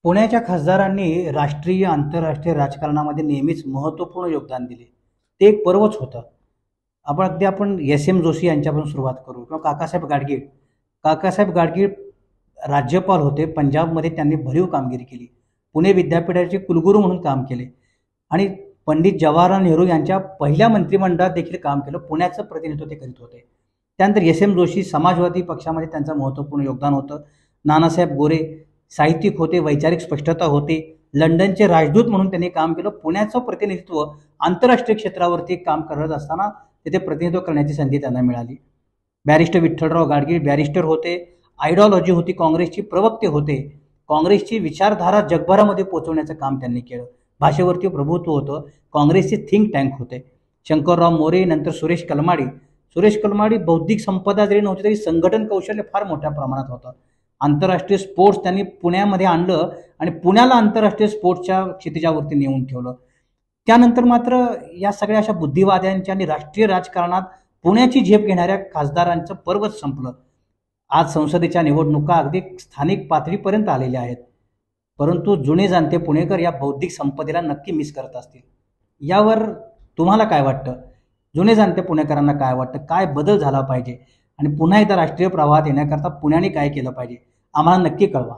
पुण्याच्या खासदारांनी राष्ट्रीय आंतरराष्ट्रीय राजकारणामध्ये नेहमीच महत्त्वपूर्ण योगदान दिले. ते एक पर्वच होतं. आपण एस.एम. जोशी यांच्यापासून सुरुवात करू किंवा काकासाहेब गाडगीळ. काकासाहेब गाडगीळ राज्यपाल होते. पंजाबमध्ये त्यांनी भरीव कामगिरी केली. पुणे विद्यापीठाचे कुलगुरू म्हणून काम केले आणि पंडित जवाहरलाल नेहरू यांच्या पहिल्या मंत्रिमंडळात देखील काम केलं. पुण्याचं प्रतिनिधित्व ते करीत होते. त्यानंतर एस.एम. जोशी समाजवादी पक्षामध्ये त्यांचं महत्त्वपूर्ण योगदान होतं. नानासाहेब गोरे साहित्यिक होते, वैचारिक स्पष्टता होती. लंडनचे राजदूत म्हणून त्यांनी काम केलं. पुण्याचं प्रतिनिधित्व आंतरराष्ट्रीय क्षेत्रावरती काम करत असताना तिथे प्रतिनिधित्व करण्याची संधी त्यांना मिळाली. बॅरिस्टर विठ्ठलराव गाडगीळ बॅरिस्टर होते. आयडिओलॉजी होती काँग्रेसची, प्रवक्ते होते. काँग्रेसची विचारधारा जगभरामध्ये पोहोचवण्याचं काम त्यांनी केलं. भाषेवरती प्रभुत्व होतं. काँग्रेसचे थिंक टँक होते. शंकरराव मोरे, नंतर सुरेश कलमाडी बौद्धिक संपदा जरी नव्हती तरी संघटन कौशल्य फार मोठ्या प्रमाणात होतं. आंतरराष्ट्रीय स्पोर्ट्स त्यांनी पुण्यामध्ये आणलं आणि पुण्याला आंतरराष्ट्रीय स्पोर्ट्सच्या क्षितिजावरती नेऊन ठेवलं. त्यानंतर मात्र या सगळ्या अशा बुद्धिवाद्यांच्या आणि राष्ट्रीय राजकारणात पुण्याची झेप घेणाऱ्या खासदारांचं पर्वच संपलं. आज संसदेच्या निवडणुका अगदी स्थानिक पातळीपर्यंत आलेल्या आहेत. परंतु जुने जाणते पुणेकर या बौद्धिक संपदेला नक्की मिस करत असतील. यावर तुम्हाला काय वाटतं? जुने जाणते पुणेकरांना काय वाटतं? काय बदल झाला पाहिजे आणि पुन्हा एकदा राष्ट्रीय प्रवाहात येण्याकरता पुण्याने काय केलं पाहिजे? आम्हाला नक्की कळवा.